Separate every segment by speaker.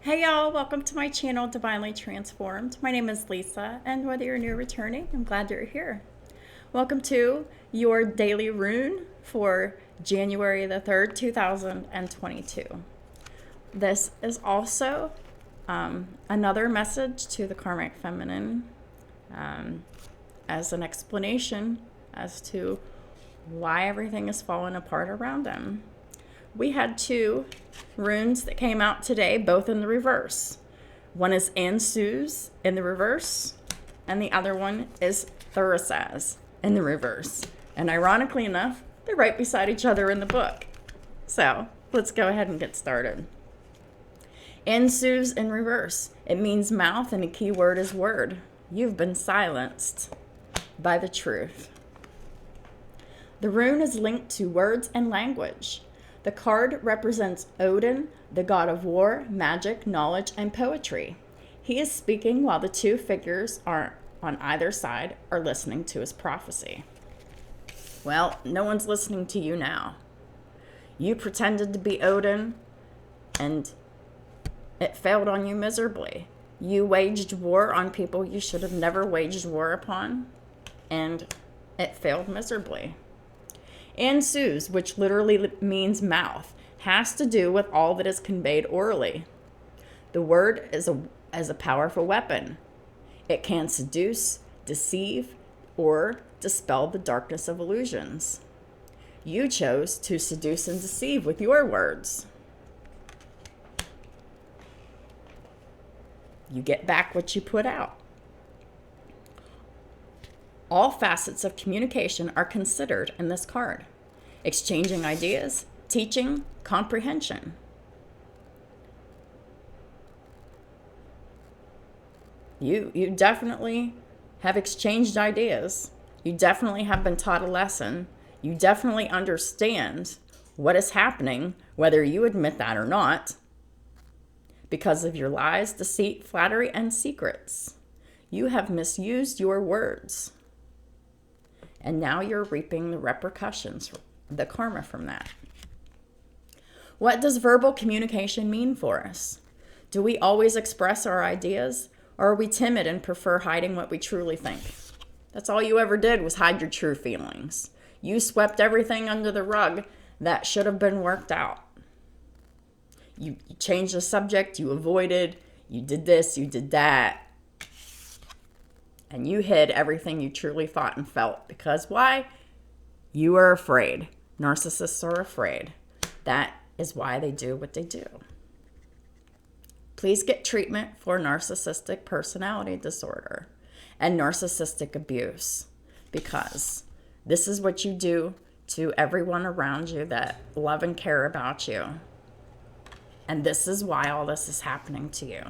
Speaker 1: Hey y'all, welcome to my channel, Divinely Transformed. My name is Lisa, and whether you're new or returning, I'm glad you're here. Welcome to your daily rune for January the 3rd, 2022. This is also another message to the Karmic Feminine as an explanation as to why everything is falling apart around them. We had two runes that came out today, both in the reverse. One is Ansu's in the reverse, and the other one is Thurisaz in the reverse. And ironically enough, they're right beside each other in the book. So let's go ahead and get started. Ansu's in reverse. It means mouth, and the key word is word. You've been silenced by the truth. The rune is linked to words and language. The card represents Odin, the god of war, magic, knowledge, and poetry. He is speaking while the two figures on either side are listening to his prophecy. Well, no one's listening to you now. You pretended to be Odin, and it failed on you miserably. You waged war on people you should have never waged war upon, and it failed miserably. Ansu's, which literally means mouth, has to do with all that is conveyed orally. The word is a powerful weapon. It can seduce, deceive, or dispel the darkness of illusions. You chose to seduce and deceive with your words. You get back what you put out. All facets of communication are considered in this card. Exchanging ideas, teaching, comprehension. You definitely have exchanged ideas. You definitely have been taught a lesson. You definitely understand what is happening, whether you admit that or not, because of your lies, deceit, flattery, and secrets. You have misused your words. And now you're reaping the repercussions, the karma from that. What does verbal communication mean for us? Do we always express our ideas, or are we timid and prefer hiding what we truly think? That's all you ever did was hide your true feelings. You swept everything under the rug that should have been worked out. You changed the subject, you avoided, you did this, you did that. And you hid everything you truly thought and felt. Because why? You are afraid. Narcissists are afraid. That is why they do what they do. Please get treatment for narcissistic personality disorder and narcissistic abuse. Because this is what you do to everyone around you that love and care about you. And this is why all this is happening to you.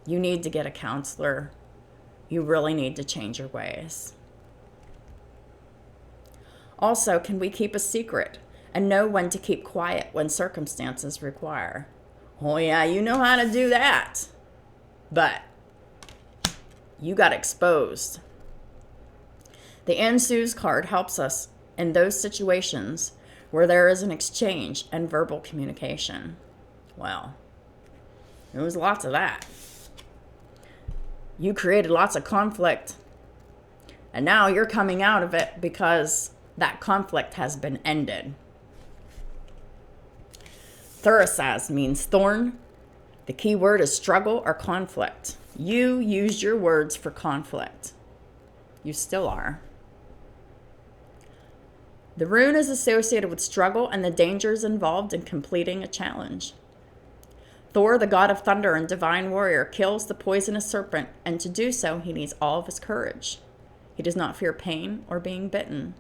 Speaker 1: You need to get a counselor. You really need to change your ways. Also, can we keep a secret and know when to keep quiet when circumstances require? Oh yeah, you know how to do that. But you got exposed. The Ansu's card helps us in those situations where there is an exchange and verbal communication. Well, there was lots of that. You created lots of conflict, and now you're coming out of it because that conflict has been ended. Thurisaz means thorn. The key word is struggle or conflict. You used your words for conflict. You still are. The rune is associated with struggle and the dangers involved in completing a challenge. Thor, the god of thunder and divine warrior, kills the poisonous serpent, and to do so, he needs all of his courage. He does not fear pain or being bitten.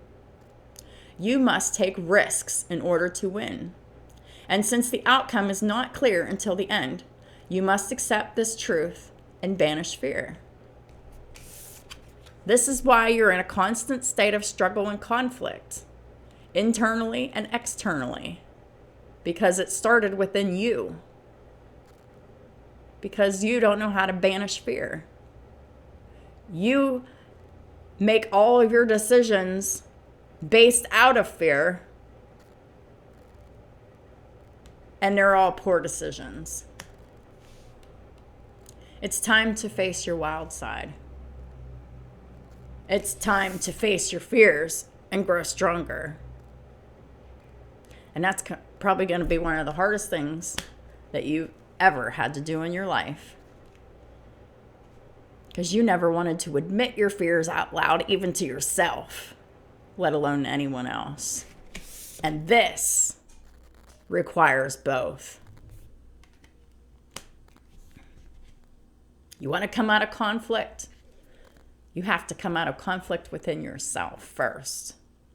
Speaker 1: You must take risks in order to win. And since the outcome is not clear until the end, you must accept this truth and banish fear. This is why you're in a constant state of struggle and conflict, internally and externally, because it started within you. Because you don't know how to banish fear. You make all of your decisions based out of fear, and they're all poor decisions. It's time to face your wild side. It's time to face your fears and grow stronger. And that's probably going to be one of the hardest things that you ever had to do in your life. Because you never wanted to admit your fears out loud, even to yourself, let alone anyone else. And this requires both. You want to come out of conflict? You have to come out of conflict within yourself first.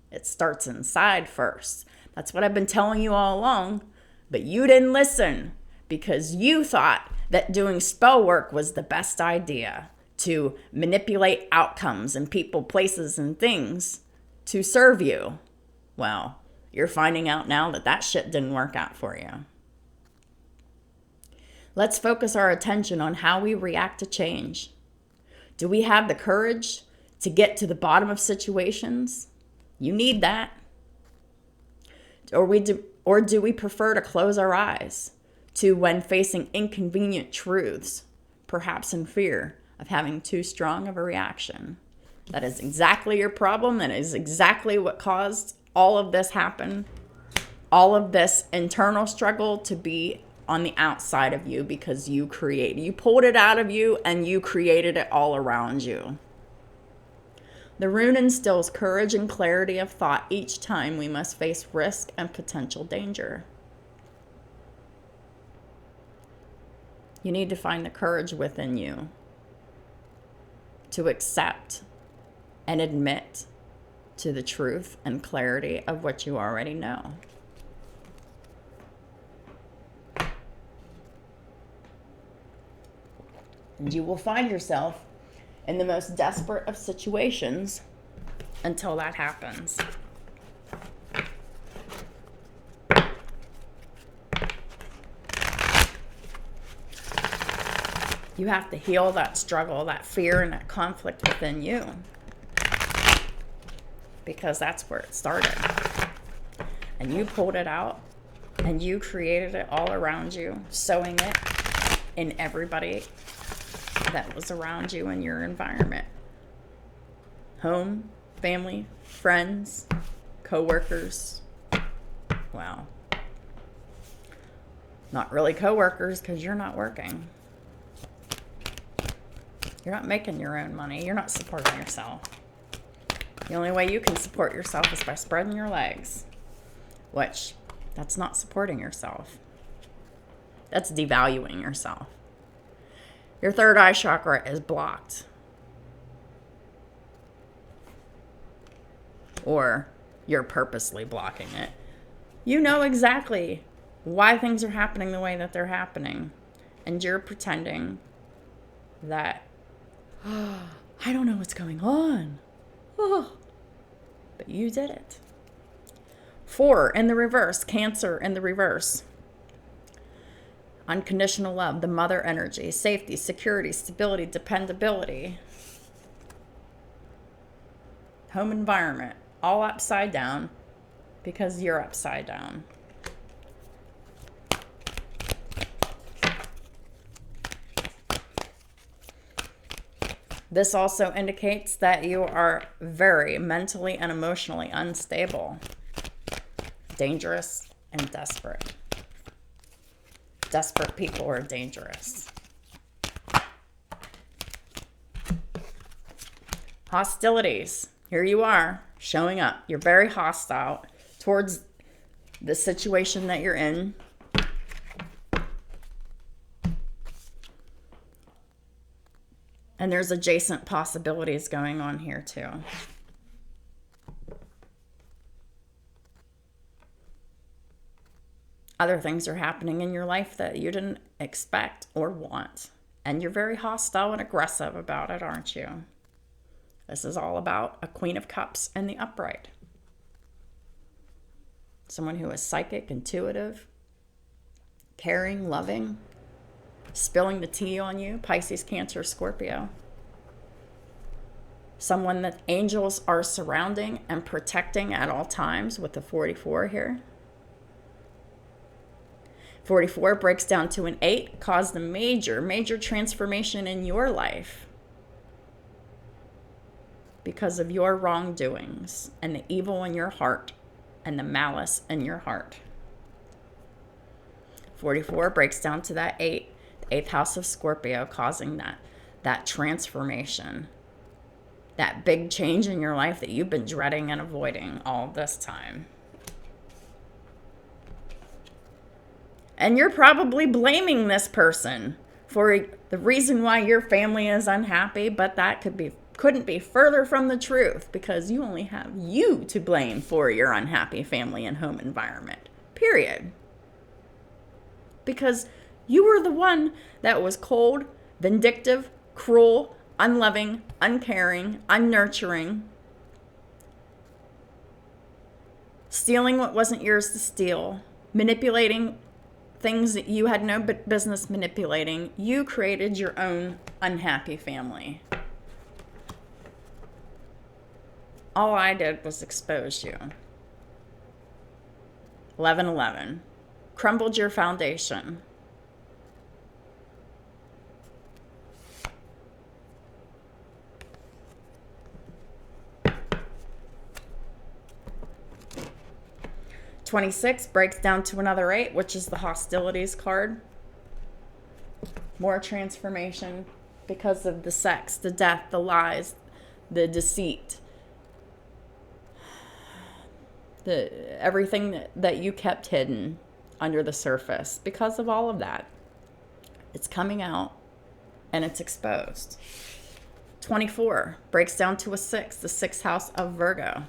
Speaker 1: It starts inside first. That's what I've been telling you all along, but you didn't listen because you thought that doing spell work was the best idea to manipulate outcomes and people, places, and things to serve you. Well, you're finding out now that that shit didn't work out for you. Let's focus our attention on how we react to change. Do we have the courage to get to the bottom of situations? You need that. Or do we prefer to close our eyes to when facing inconvenient truths, perhaps in fear of having too strong of a reaction? That is exactly your problem. That is exactly what caused all of this happen. All of this internal struggle to be on the outside of you because you pulled it out of you and you created it all around you. The rune instills courage and clarity of thought each time we must face risk and potential danger. You need to find the courage within you to accept and admit to the truth and clarity of what you already know. And you will find yourself in the most desperate of situations until that happens. You have to heal that struggle, that fear, and that conflict within you. Because that's where it started. And you pulled it out, and you created it all around you, sowing it in everybody that was around you in your environment. Home, family, friends, co-workers. Well, not really co-workers because you're not working. You're not making your own money. You're not supporting yourself. The only way you can support yourself is by spreading your legs, which that's not supporting yourself. That's devaluing yourself. Your third eye chakra is blocked. Or you're purposely blocking it. You know exactly why things are happening the way that they're happening. And you're pretending that, I don't know what's going on. But you did it. 4 in the reverse, Cancer in the reverse. Unconditional love, the mother energy, safety, security, stability, dependability. Home environment, all upside down because you're upside down. This also indicates that you are very mentally and emotionally unstable, dangerous, and desperate. Desperate people are dangerous. Hostilities. Here you are, showing up. You're very hostile towards the situation that you're in. And there's adjacent possibilities going on here too. Other things are happening in your life that you didn't expect or want. And you're very hostile and aggressive about it, aren't you? This is all about a Queen of Cups and the upright. Someone who is psychic, intuitive, caring, loving, spilling the tea on you, Pisces, Cancer, Scorpio. Someone that angels are surrounding and protecting at all times with the 44 here. 44 breaks down to an 8, caused a major, major transformation in your life because of your wrongdoings and the evil in your heart and the malice in your heart. 44 breaks down to that 8, the 8th house of Scorpio, causing that transformation, that big change in your life that you've been dreading and avoiding all this time. And you're probably blaming this person for the reason why your family is unhappy, but that couldn't be further from the truth, because you only have you to blame for your unhappy family and home environment. Period. Because you were the one that was cold, vindictive, cruel, unloving, uncaring, unnurturing, stealing what wasn't yours to steal, manipulating things that you had no business manipulating. You created your own unhappy family. All I did was expose you. 11:11. Crumbled your foundation. $26 breaks down to another 8, which is the hostilities card. More transformation because of the sex, the death, the lies, the deceit, everything that you kept hidden under the surface. Because of all of that, it's coming out and it's exposed. 24 breaks down to a 6, the 6th house of Virgo.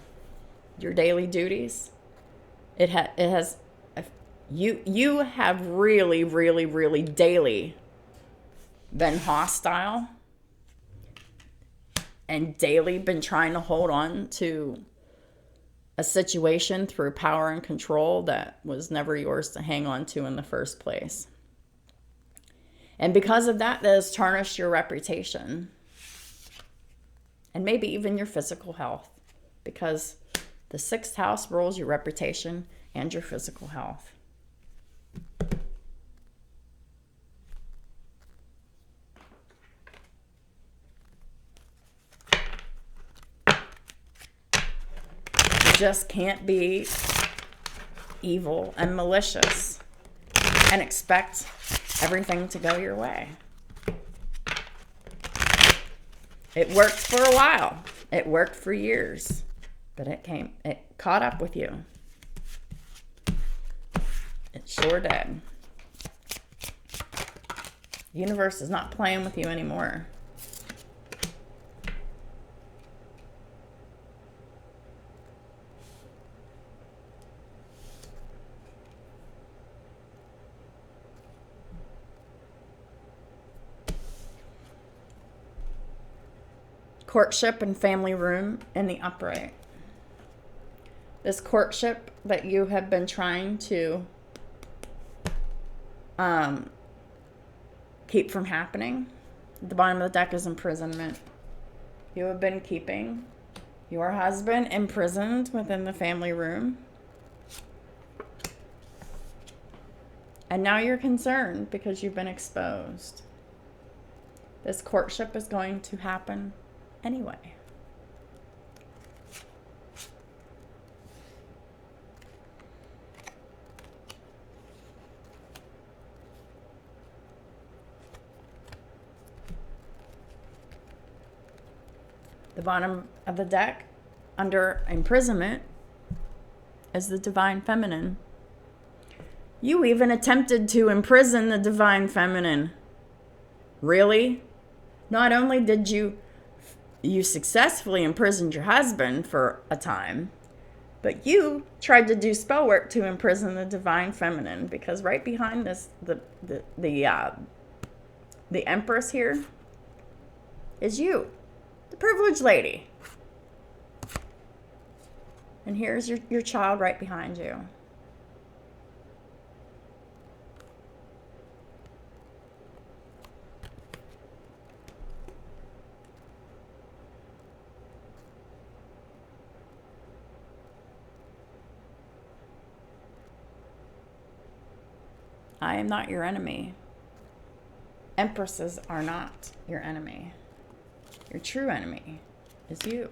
Speaker 1: Your daily duties. You have really, really, really daily been hostile and daily been trying to hold on to a situation through power and control that was never yours to hang on to in the first place. And because of that has tarnished your reputation and maybe even your physical health, because the 6th house rules your reputation and your physical health. You just can't be evil and malicious and expect everything to go your way. It worked for a while. It worked for years. But it caught up with you. It sure did. The universe is not playing with you anymore. Courtship and family room in the upright. This courtship that you have been trying to keep from happening. The bottom of the deck is imprisonment. You have been keeping your husband imprisoned within the family room. And now you're concerned because you've been exposed. This courtship is going to happen anyway. The bottom of the deck, under imprisonment, is the divine feminine. You even attempted to imprison the divine feminine. Really? Not only did you successfully imprisoned your husband for a time, but you tried to do spell work to imprison the divine feminine, because right behind this, the Empress here is you. The privileged lady. And here's your child right behind you. I am not your enemy. Empresses are not your enemy. Your true enemy is you.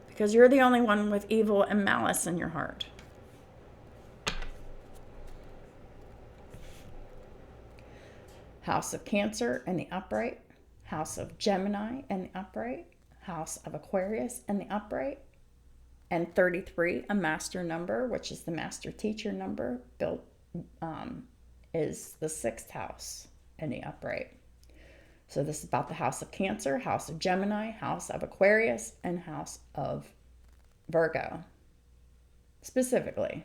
Speaker 1: Because you're the only one with evil and malice in your heart. House of Cancer in the upright. House of Gemini in the upright. House of Aquarius in the upright. And 33, a master number, which is the master teacher number, is the 6th house in the upright. So this is about the House of Cancer, House of Gemini, House of Aquarius, and House of Virgo, specifically.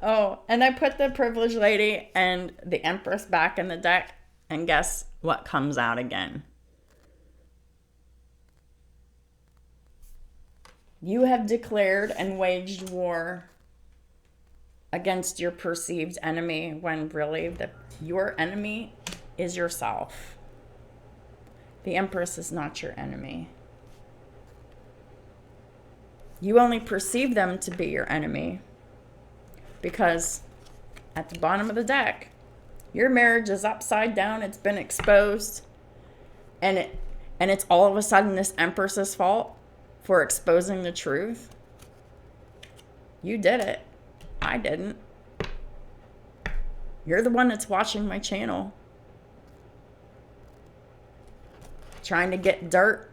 Speaker 1: Oh, and I put the Privileged Lady and the Empress back in the deck, and guess what comes out again? You have declared and waged war against your perceived enemy when really your enemy is yourself. The Empress is not your enemy. You only perceive them to be your enemy because at the bottom of the deck, your marriage is upside down. It's been exposed. And it's all of a sudden this Empress's fault for exposing the truth. You did it. I didn't. You're the one that's watching my channel, trying to get dirt.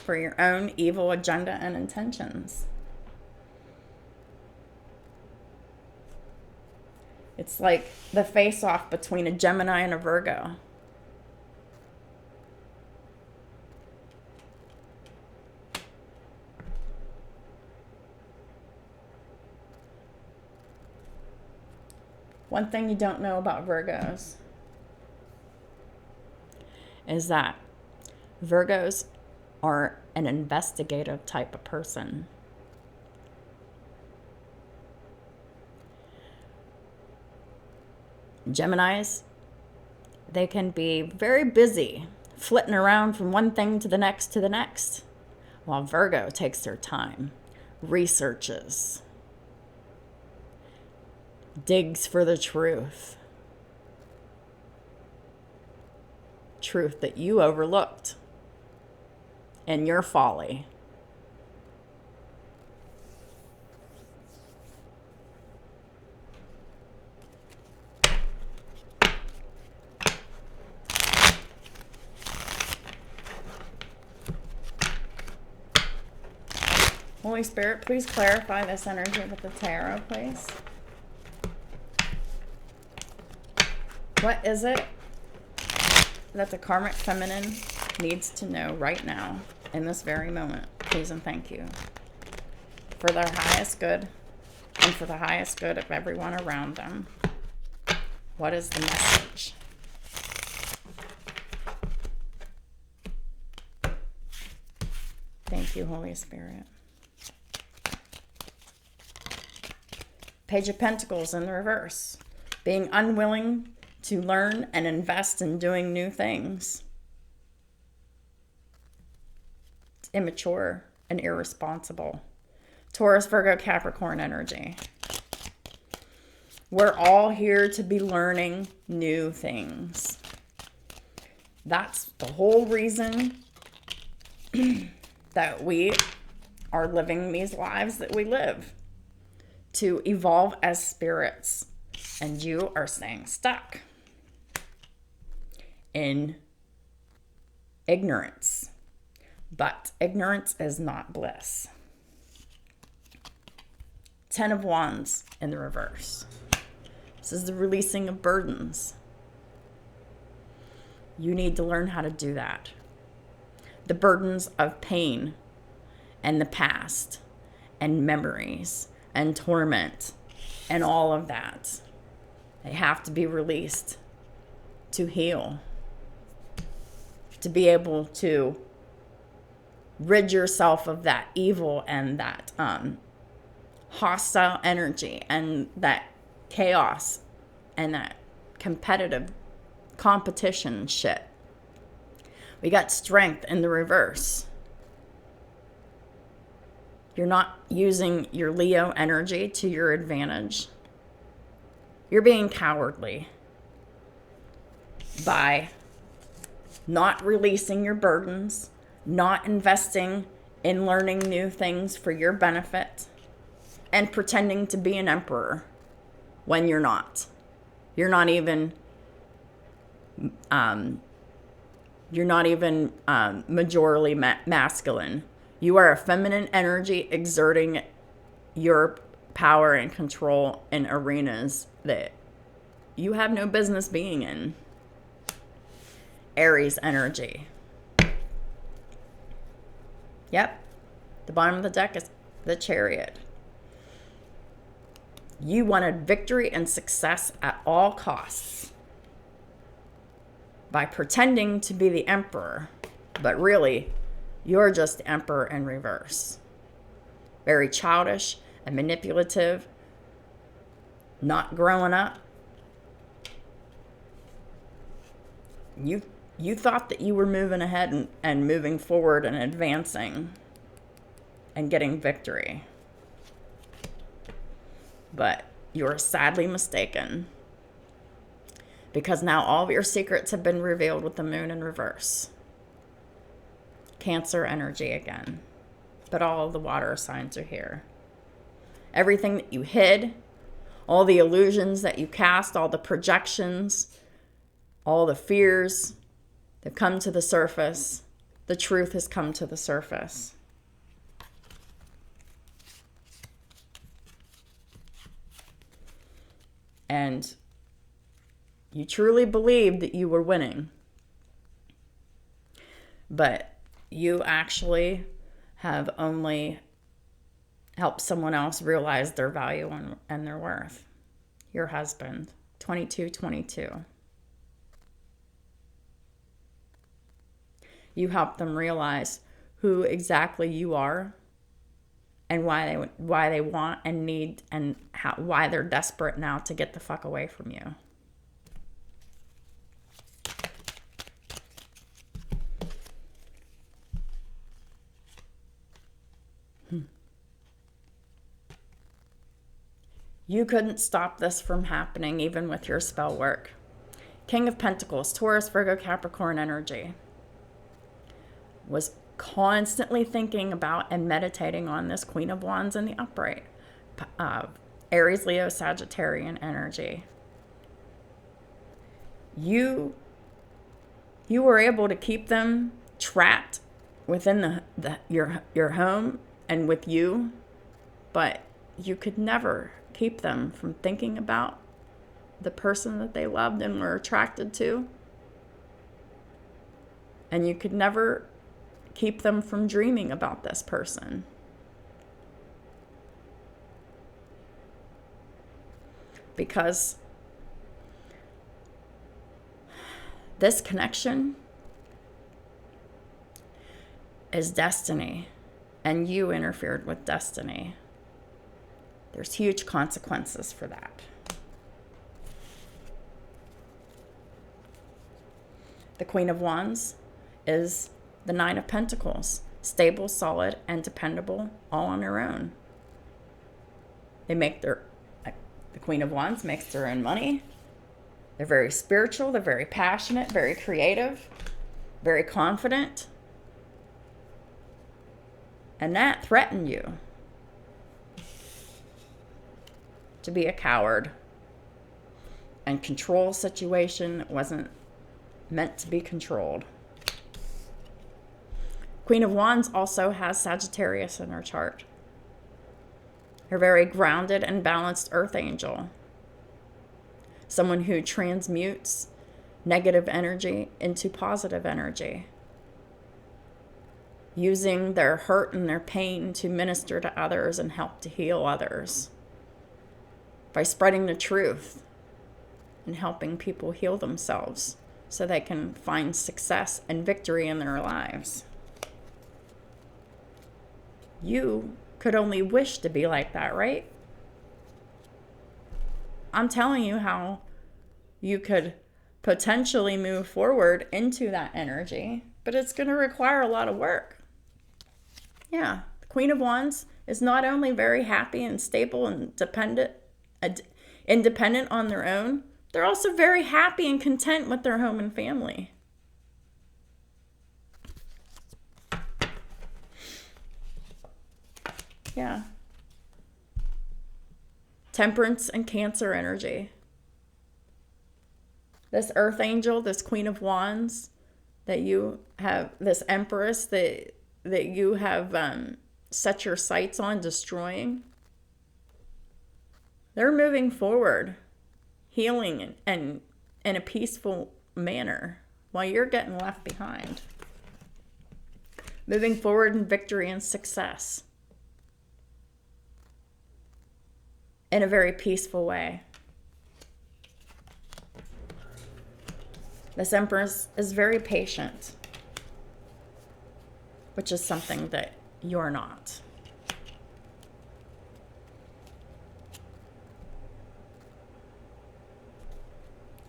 Speaker 1: For your own evil agenda and intentions. It's like the face-off between a Gemini and a Virgo. One thing you don't know about Virgos is that Virgos are an investigative type of person. Geminis, they can be very busy, flitting around from one thing to the next, while Virgo takes their time, researches, digs for the truth that you overlooked in your folly. Holy Spirit, please clarify this energy with the tarot, please. What is it that the karmic feminine needs to know right now, in this very moment? Please and thank you. For their highest good and for the highest good of everyone around them. What is the message? Thank you, Holy Spirit. Page of Pentacles in the reverse. Being unwilling to learn and invest in doing new things. It's immature and irresponsible. Taurus, Virgo, Capricorn energy. We're all here to be learning new things. That's the whole reason that we are living these lives that we live. To evolve as spirits. And you are staying stuck in ignorance. But ignorance is not bliss. 10 of Wands in the reverse. This is the releasing of burdens. You need to learn how to do that. The burdens of pain and the past and memories and torment and all of that. They have to be released to heal, to be able to rid yourself of that evil and that hostile energy and that chaos and that competitive competition shit. We got strength in the reverse. You're not using your Leo energy to your advantage. You're being cowardly by not releasing your burdens, not investing in learning new things for your benefit, and pretending to be an emperor when you're not. You're not even majorly masculine. You are a feminine energy exerting your power and control in arenas that you have no business being in. Aries energy. Yep. The bottom of the deck is the Chariot. You wanted victory and success at all costs by pretending to be the emperor, but really, you're just the emperor in reverse. Very childish and manipulative, not growing up. You thought that you were moving ahead and moving forward and advancing and getting victory. But you're sadly mistaken, because now all of your secrets have been revealed with the moon in reverse. Cancer energy again. But all of the water signs are here. Everything that you hid, all the illusions that you cast, all the projections, all the fears, they've come to the surface. The truth has come to the surface. And you truly believed that you were winning. But you actually have only helped someone else realize their value and their worth. Your husband, 2222. You helped them realize who exactly you are and why they want and need and why they're desperate now to get the fuck away from you. You couldn't stop this from happening even with your spell work. King of Pentacles, Taurus, Virgo, Capricorn energy. Was constantly thinking about and meditating on this Queen of Wands in the upright. Aries, Leo, Sagittarian energy. You were able to keep them trapped within your home and with you, but you could never keep them from thinking about the person that they loved and were attracted to. And you could never keep them from dreaming about this person. Because this connection is destiny, and you interfered with destiny. There's huge consequences for that. The Queen of Wands is the Nine of Pentacles. Stable, solid, and dependable, all on her own. The Queen of Wands makes their own money. They're very spiritual. They're very passionate, very creative, very confident. And that threatened you to be a coward and control a situation that wasn't meant to be controlled. Queen of Wands also has Sagittarius in her chart. Her very grounded and balanced earth angel. Someone who transmutes negative energy into positive energy, using their hurt and their pain to minister to others and help to heal others by spreading the truth and helping people heal themselves so they can find success and victory in their lives. You could only wish to be like that, right? I'm telling you how you could potentially move forward into that energy, but it's going to require a lot of work. Yeah, the Queen of Wands is not only very happy and stable and independent on their own, they're also very happy and content with their home and family. Yeah. Temperance and Cancer energy. This Earth Angel, this Queen of Wands that you have, this Empress that you have set your sights on destroying, they're moving forward, healing and in a peaceful manner while you're getting left behind. Moving forward in victory and success in a very peaceful way. This Empress is very patient, which is something that you're not.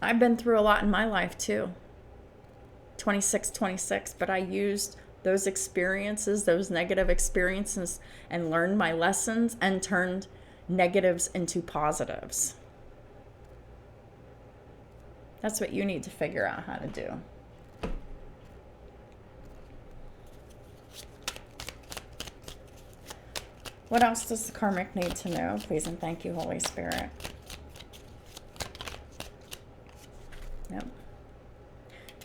Speaker 1: I've been through a lot in my life too. 26, but I used those experiences, those negative experiences, and learned my lessons and turned negatives into positives. That's what you need to figure out how to do. What else does the Karmic need to know? Please and thank you, Holy Spirit. Yep.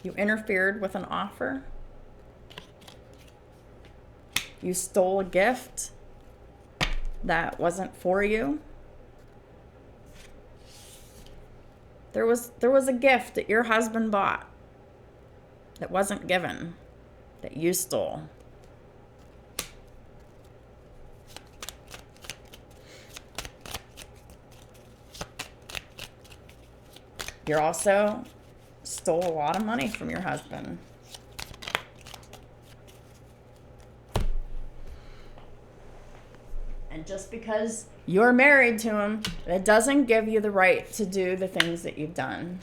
Speaker 1: You interfered with an offer. You stole a gift that wasn't for you. There was a gift that your husband bought that wasn't given, that you stole. You also stole a lot of money from your husband. And just because you're married to him, it doesn't give you the right to do the things that you've done.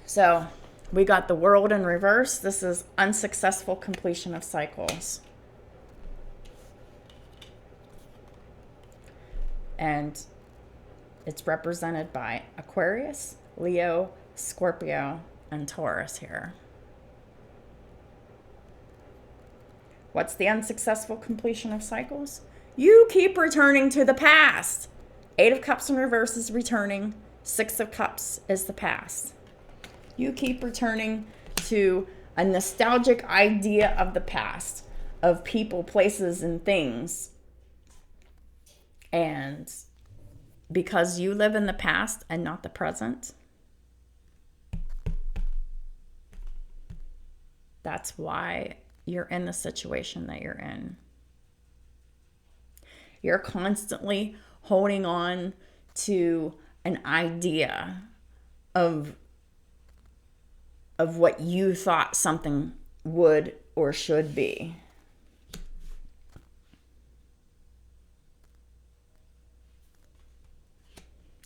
Speaker 1: So we got the World in reverse. This is unsuccessful completion of cycles. And it's represented by Aquarius, Leo, Scorpio, and Taurus here. What's the unsuccessful completion of cycles? You keep returning to the past. 8 of Cups in reverse is returning. 6 of Cups is the past. You keep returning to a nostalgic idea of the past, of people, places, and things. And because you live in the past and not the present, that's why you're in the situation that you're in. You're constantly holding on to an idea of what you thought something would or should be.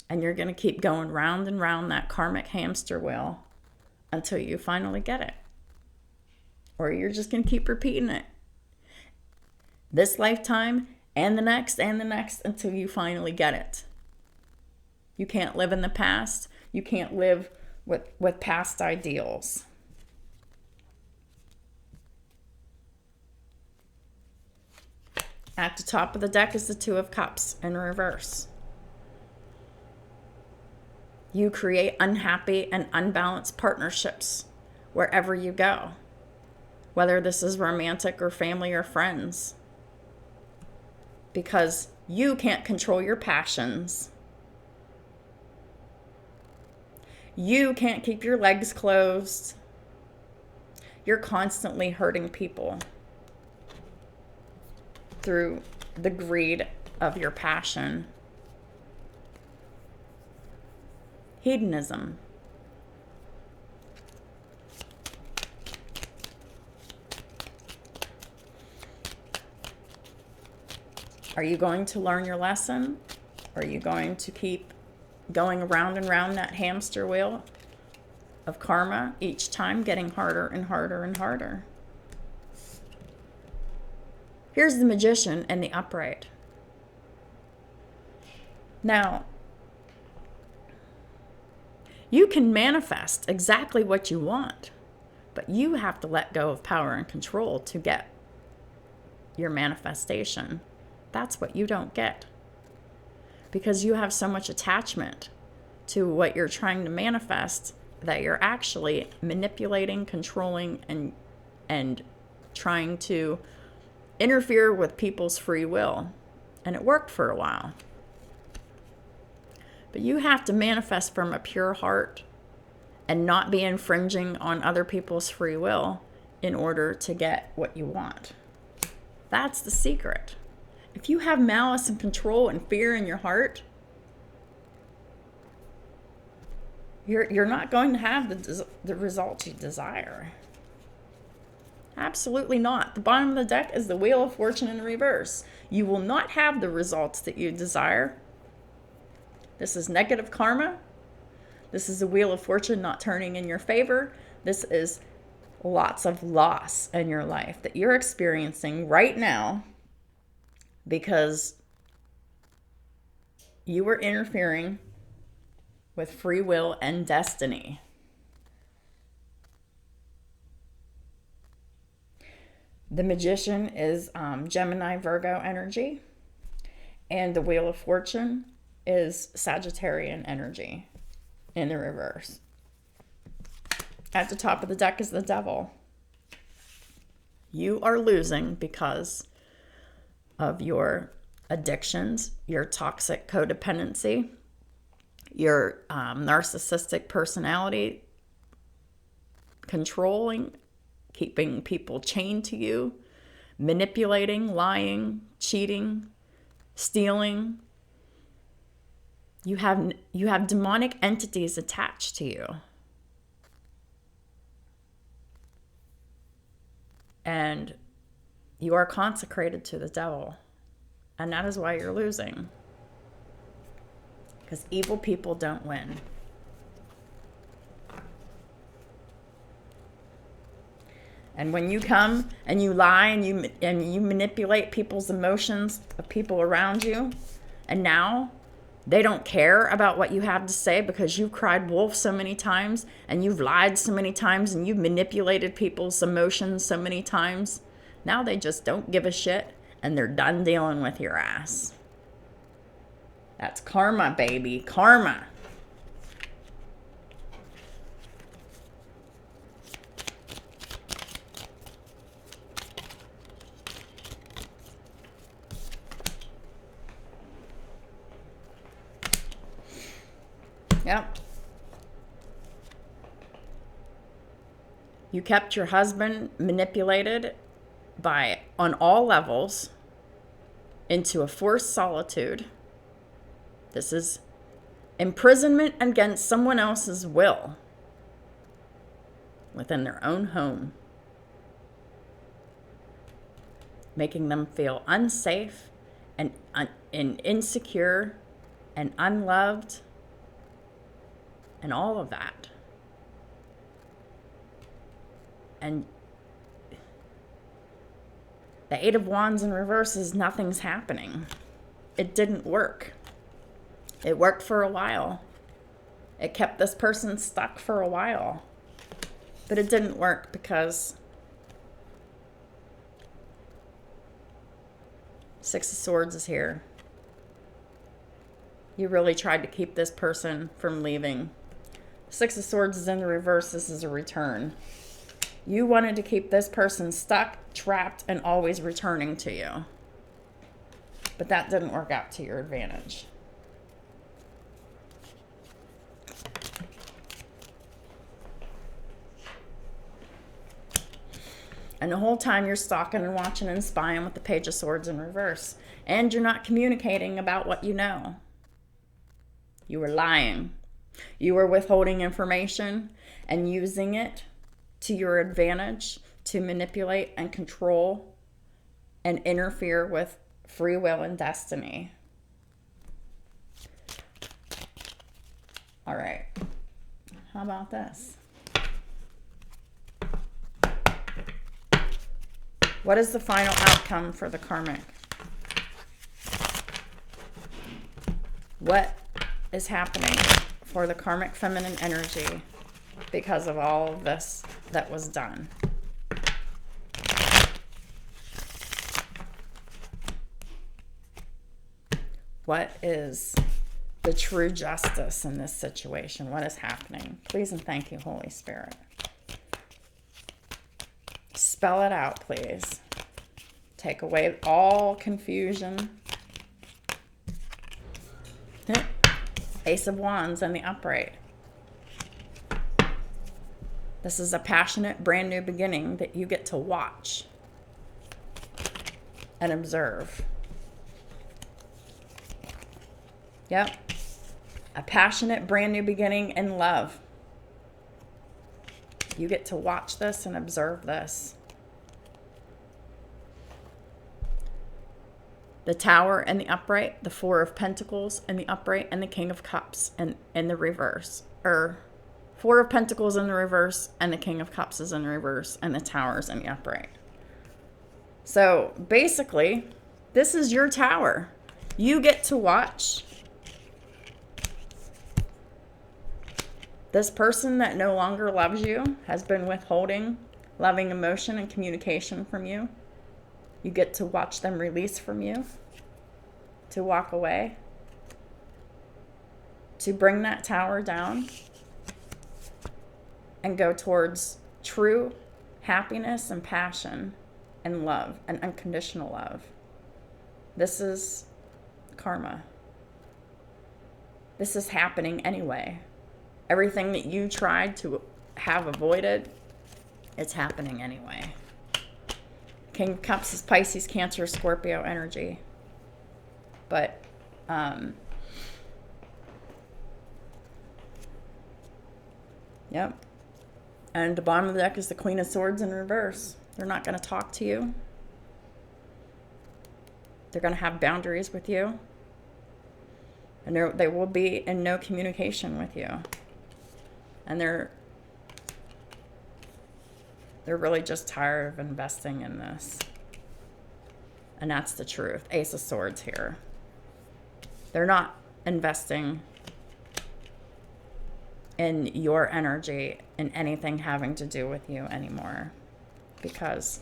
Speaker 1: And you're going to keep going round and round that karmic hamster wheel until you finally get it. Or you're just going to keep repeating it. This lifetime and the next until you finally get it. You can't live in the past. You can't live with past ideals. At the top of the deck is the 2 of Cups in reverse. You create unhappy and unbalanced partnerships wherever you go, whether this is romantic or family or friends, because you can't control your passions. You can't keep your legs closed. You're constantly hurting people through the greed of your passion. Hedonism. Are you going to learn your lesson? Or are you going to keep going around and round that hamster wheel of karma, each time getting harder and harder and harder? Here's the Magician and the Upright. Now, you can manifest exactly what you want, but you have to let go of power and control to get your manifestation. That's what you don't get, because you have so much attachment to what you're trying to manifest that you're actually manipulating, controlling, and trying to interfere with people's free will. And it worked for a while. But you have to manifest from a pure heart and not be infringing on other people's free will in order to get what you want. That's the secret. If you have malice and control and fear in your heart, you're not going to have the results you desire. Absolutely not. The bottom of the deck is the Wheel of Fortune in reverse. You will not have the results that you desire. This is negative karma. This is the Wheel of Fortune not turning in your favor. This is lots of loss in your life that you're experiencing right now because you were interfering with free will and destiny. The Magician is Gemini, Virgo energy, and the Wheel of Fortune is Sagittarian energy in the reverse. At the top of the deck is the Devil. You are losing because of your addictions, your toxic codependency, your narcissistic personality, controlling, keeping people chained to you, manipulating, lying, cheating, stealing. You have demonic entities attached to you. And you are consecrated to the devil. And that is why you're losing. Because evil people don't win. And when you come and you lie and you manipulate people's emotions of people around you, and now they don't care about what you have to say because you've cried wolf so many times and you've lied so many times and you've manipulated people's emotions so many times, now they just don't give a shit and they're done dealing with your ass. That's karma, baby. Karma. Yep. You kept your husband manipulated on all levels into a forced solitude. This is imprisonment against someone else's will within their own home, making them feel unsafe and insecure and unloved and all of that. And the Eight of Wands in reverse is nothing's happening. It didn't work. It worked for a while. It kept this person stuck for a while. But it didn't work because Six of Swords is here. You really tried to keep this person from leaving. Six of Swords is in the reverse. This is a return. You wanted to keep this person stuck, trapped, and always returning to you. But that didn't work out to your advantage. And the whole time you're stalking and watching and spying with the Page of Swords in reverse. And you're not communicating about what you know. You were lying. You were withholding information and using it to your advantage to manipulate and control and interfere with free will and destiny. All right. How about this? What is the final outcome for the karmic? What is happening for the karmic feminine energy because of all of this that was done? What is the true justice in this situation? What is happening? Please and thank you, Holy Spirit. Spell it out, please. Take away all confusion. Ace of Wands and the upright. This is a passionate, brand new beginning that you get to watch and observe. Yep. A passionate, brand new beginning in love. You get to watch this and observe this. The Tower and the upright, the Four of Pentacles and the upright, and the King of Cups and in the reverse. Or Four of Pentacles in the reverse, and the King of Cups is in the reverse, and the Tower's in the upright. So basically, this is your tower. You get to watch this person that no longer loves you, has been withholding loving emotion and communication from you. You get to watch them release from you, to walk away, to bring that tower down and go towards true happiness and passion and love and unconditional love. This is karma. This is happening anyway. Everything that you tried to have avoided, it's happening anyway. King of Cups is Pisces, Cancer, Scorpio energy. But, yep. And the bottom of the deck is the Queen of Swords in reverse. They're not going to talk to you. They're going to have boundaries with you. And they will be in no communication with you. And they're really just tired of investing in this. And that's the truth. Ace of Swords here. They're not investing in your energy in anything having to do with you anymore. Because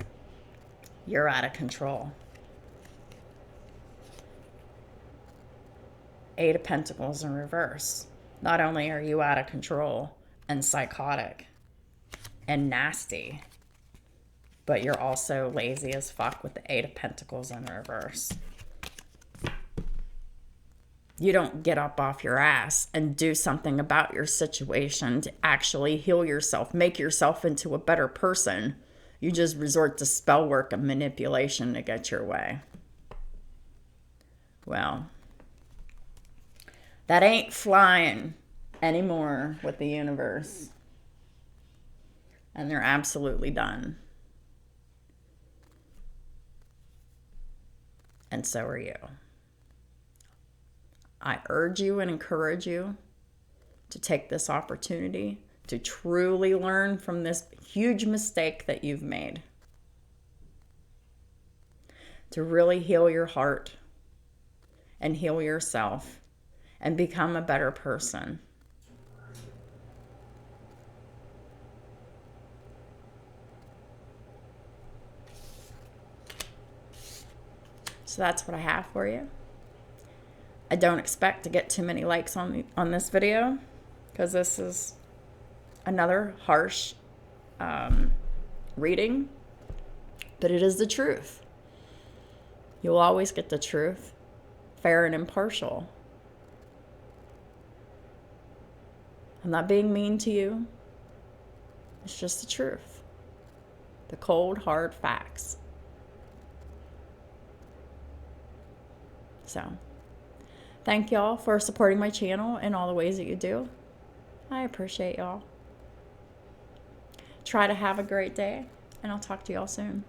Speaker 1: you're out of control. Eight of Pentacles in reverse. Not only are you out of control and psychotic and nasty, but you're also lazy as fuck with the Eight of Pentacles in reverse. You don't get up off your ass and do something about your situation to actually heal yourself, make yourself into a better person. You just resort to spell work and manipulation to get your way. Well, that ain't flying anymore with the universe. And they're absolutely done. And so are you. I urge you and encourage you to take this opportunity to truly learn from this huge mistake that you've made. To really heal your heart and heal yourself and become a better person. So that's what I have for you. I don't expect to get too many likes on this video because this is another harsh reading, but it is the truth. You'll always get the truth, fair and impartial. I'm not being mean to you. It's just the truth. The cold, hard facts. So, thank y'all for supporting my channel in all the ways that you do. I appreciate y'all. Try to have a great day, and I'll talk to y'all soon.